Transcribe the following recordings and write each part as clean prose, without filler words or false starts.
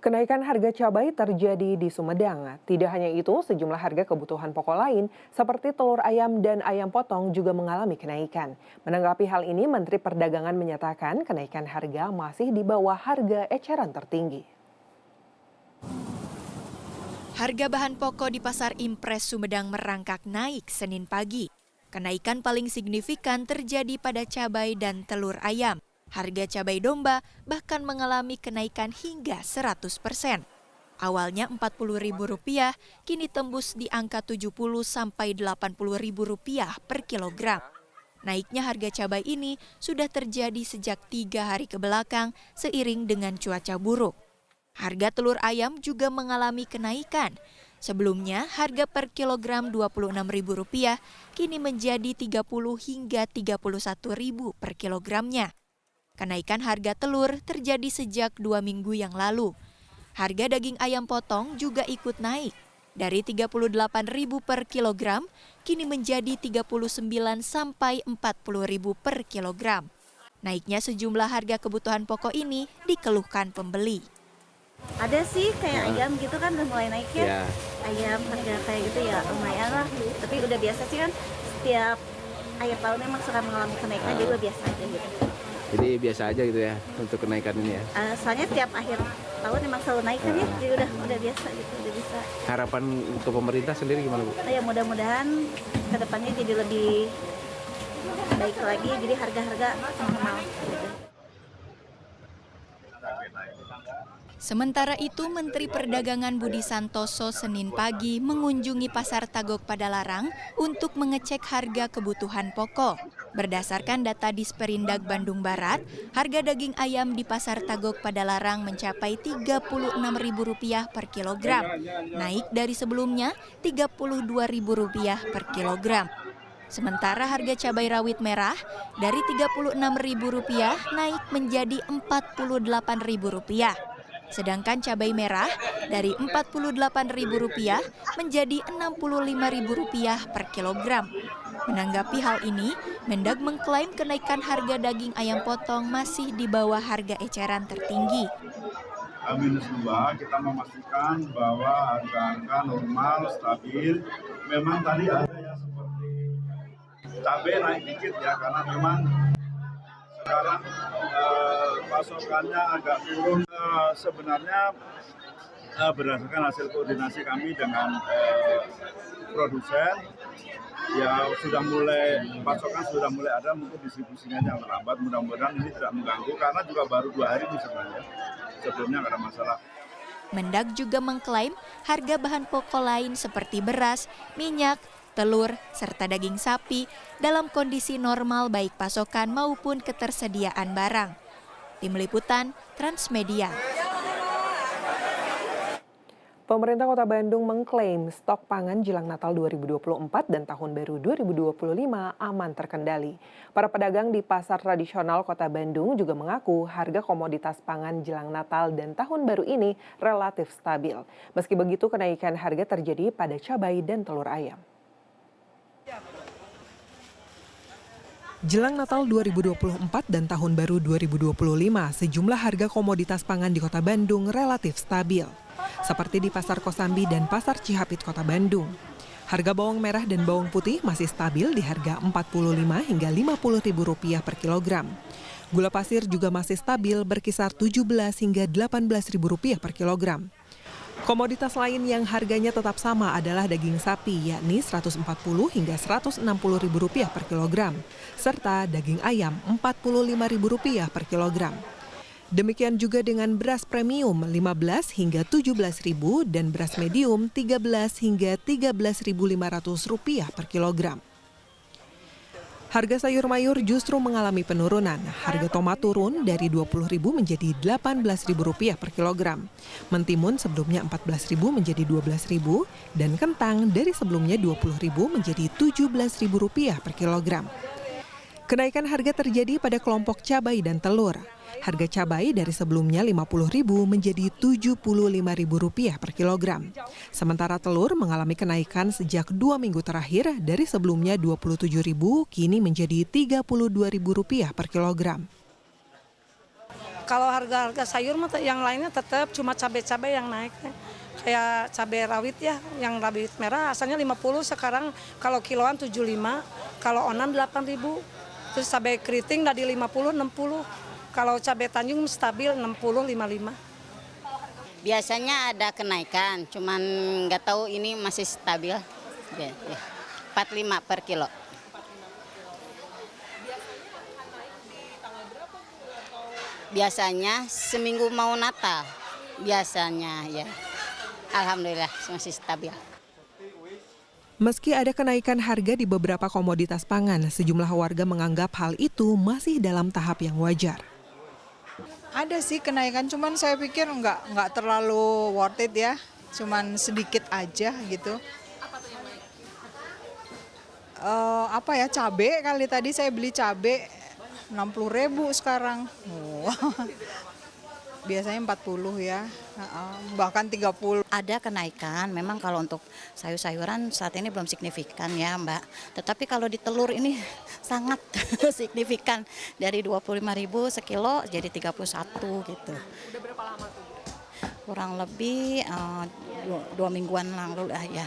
Kenaikan harga cabai terjadi di Sumedang. Tidak hanya itu, sejumlah harga kebutuhan pokok lain seperti telur ayam dan ayam potong juga mengalami kenaikan. Menanggapi hal ini, Menteri Perdagangan menyatakan kenaikan harga masih di bawah harga eceran tertinggi. Harga bahan pokok di Pasar Impres Sumedang merangkak naik Senin pagi. Kenaikan paling signifikan terjadi pada cabai dan telur ayam. Harga cabai domba bahkan mengalami kenaikan hingga 100%. Awalnya Rp40.000, kini tembus di angka Rp70 sampai Rp80.000 per kilogram. Naiknya harga cabai ini sudah terjadi sejak 3 hari kebelakang seiring dengan cuaca buruk. Harga telur ayam juga mengalami kenaikan. Sebelumnya harga per kilogram Rp26.000, kini menjadi Rp30 hingga Rp31.000 per kilogramnya. Kenaikan harga telur terjadi sejak 2 minggu yang lalu. Harga daging ayam potong juga ikut naik. Dari Rp38.000 per kilogram, kini menjadi Rp39 sampai Rp40.000 per kilogram. Naiknya sejumlah harga kebutuhan pokok ini dikeluhkan pembeli. Ada sih kayak ayam gitu kan udah mulai naik ya. Ayam harga kayak gitu ya lumayan lah. Tapi udah biasa sih kan setiap akhir tahun memang suka mengalami kenaikan, jadi udah biasa aja gitu. Jadi biasa aja gitu ya untuk kenaikan ini ya. Soalnya setiap akhir tahun memang selalu naik kan ya, jadi udah biasa gitu, udah bisa. Harapan untuk pemerintah sendiri gimana Bu? Ya mudah-mudahan kedepannya jadi lebih baik lagi, jadi harga-harga normal gitu. Sementara itu, Menteri Perdagangan Budi Santoso Senin pagi mengunjungi Pasar Tagok Padalarang untuk mengecek harga kebutuhan pokok. Berdasarkan data Disperindag Bandung Barat, harga daging ayam di Pasar Tagok Padalarang mencapai Rp36.000 per kilogram, naik dari sebelumnya Rp32.000 per kilogram. Sementara harga cabai rawit merah dari Rp36.000 naik menjadi Rp48.000. Sedangkan cabai merah dari Rp48.000 menjadi Rp65.000 per kilogram. Menanggapi hal ini, Mendag mengklaim kenaikan harga daging ayam potong masih di bawah harga eceran tertinggi. H-2 kita memastikan bahwa harga-harga normal, stabil. Memang tadi ada yang seperti cabai naik dikit ya, karena memang sekarang pasokannya agak turun. Sebenarnya berdasarkan hasil koordinasi kami dengan produsen, ya sudah mulai pasokan sudah mulai ada, mungkin distribusinya yang terlambat. Mudah-mudahan ini tidak mengganggu karena juga baru 2 hari ini sebenarnya. Sebelumnya nggak ada masalah. Mendag juga mengklaim harga bahan pokok lain seperti beras, minyak, telur, serta daging sapi dalam kondisi normal baik pasokan maupun ketersediaan barang. Tim Liputan Transmedia. Pemerintah Kota Bandung mengklaim stok pangan jelang Natal 2024 dan Tahun Baru 2025 aman terkendali. Para pedagang di pasar tradisional Kota Bandung juga mengaku harga komoditas pangan jelang Natal dan Tahun Baru ini relatif stabil. Meski begitu, kenaikan harga terjadi pada cabai dan telur ayam. Jelang Natal 2024 dan Tahun Baru 2025, sejumlah harga komoditas pangan di Kota Bandung relatif stabil. Seperti di Pasar Kosambi dan Pasar Cihapit Kota Bandung. Harga bawang merah dan bawang putih masih stabil di harga Rp45 hingga Rp50.000 per kilogram. Gula pasir juga masih stabil berkisar Rp17 hingga Rp18.000 per kilogram. Komoditas lain yang harganya tetap sama adalah daging sapi, yakni Rp140 hingga Rp160.000 per kilogram, serta daging ayam Rp45.000 per kilogram. Demikian juga dengan beras premium Rp15 hingga Rp17.000 dan beras medium Rp13 hingga Rp13.500 per kilogram. Harga sayur mayur justru mengalami penurunan. Harga tomat turun dari Rp20.000 menjadi Rp18.000 per kilogram. Mentimun sebelumnya Rp14.000 menjadi Rp12.000 dan kentang dari sebelumnya Rp20.000 menjadi Rp17.000 per kilogram. Kenaikan harga terjadi pada kelompok cabai dan telur. Harga cabai dari sebelumnya Rp50.000 menjadi Rp75.000 per kilogram. Sementara telur mengalami kenaikan sejak 2 minggu terakhir dari sebelumnya Rp27.000 kini menjadi Rp32.000 per kilogram. Kalau harga sayur mah yang lainnya tetap cuma cabai-cabai yang naik. Kayak cabai rawit ya, yang rawit merah asalnya 50, sekarang kalau kiloan 75, kalau onan 8.000. Terus cabai keriting dari 50, 60. Kalau cabai Tanjung stabil 60, 55. Biasanya ada kenaikan, cuman nggak tahu ini masih stabil. 45 per kilo. Biasanya seminggu mau Natal, biasanya ya. Alhamdulillah masih stabil. Meski ada kenaikan harga di beberapa komoditas pangan, sejumlah warga menganggap hal itu masih dalam tahap yang wajar. Ada sih kenaikan, cuman saya pikir nggak terlalu worth it ya, cuman sedikit aja gitu. Apa ya, cabe kali tadi saya beli cabe 60.000 sekarang. Biasanya 40 ya, bahkan 30. Ada kenaikan, memang kalau untuk sayur-sayuran saat ini belum signifikan ya Mbak. Tetapi kalau di telur ini sangat signifikan, dari 25.000 sekilo jadi 31 gitu. Udah berapa lama tuh? Kurang lebih 2 mingguan lalu ya.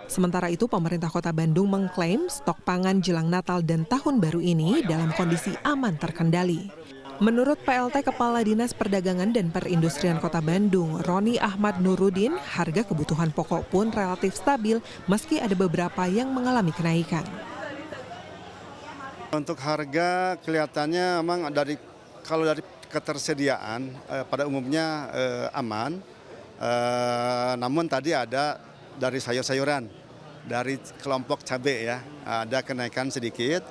Sementara itu, pemerintah Kota Bandung mengklaim stok pangan jelang Natal dan Tahun Baru ini dalam kondisi aman terkendali. Menurut PLT Kepala Dinas Perdagangan dan Perindustrian Kota Bandung, Roni Ahmad Nurudin, harga kebutuhan pokok pun relatif stabil meski ada beberapa yang mengalami kenaikan. Untuk harga kelihatannya memang kalau dari ketersediaan pada umumnya aman, namun tadi ada dari sayur-sayuran, dari kelompok cabai ya, ada kenaikan sedikit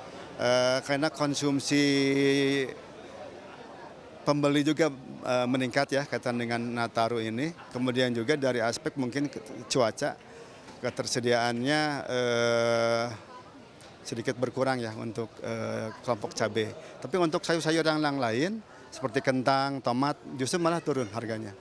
karena konsumsi pembeli juga meningkat ya kaitan dengan Nataru ini. Kemudian juga dari aspek mungkin cuaca, ketersediaannya sedikit berkurang ya untuk kelompok cabai. Tapi untuk sayur-sayur yang lain seperti kentang, tomat justru malah turun harganya.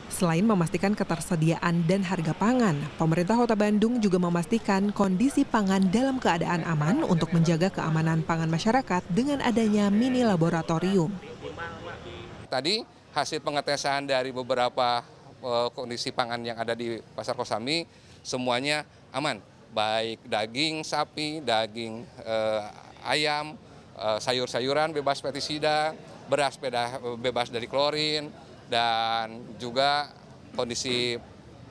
Selain memastikan ketersediaan dan harga pangan, pemerintah Kota Bandung juga memastikan kondisi pangan dalam keadaan aman untuk menjaga keamanan pangan masyarakat dengan adanya mini laboratorium. Tadi hasil pengetesan dari beberapa kondisi pangan yang ada di Pasar Kosambi semuanya aman, baik daging sapi, daging ayam, sayur-sayuran bebas pestisida, beras bebas dari klorin, dan juga kondisi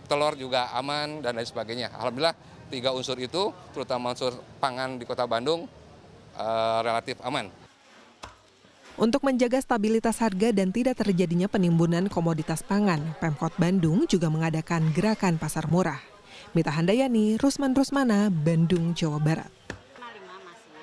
telur juga aman dan lain sebagainya. Alhamdulillah 3 unsur itu, terutama unsur pangan di Kota Bandung, relatif aman. Untuk menjaga stabilitas harga dan tidak terjadinya penimbunan komoditas pangan, Pemkot Bandung juga mengadakan gerakan pasar murah. Mita Handayani, Rusman Rusmana, Bandung, Jawa Barat.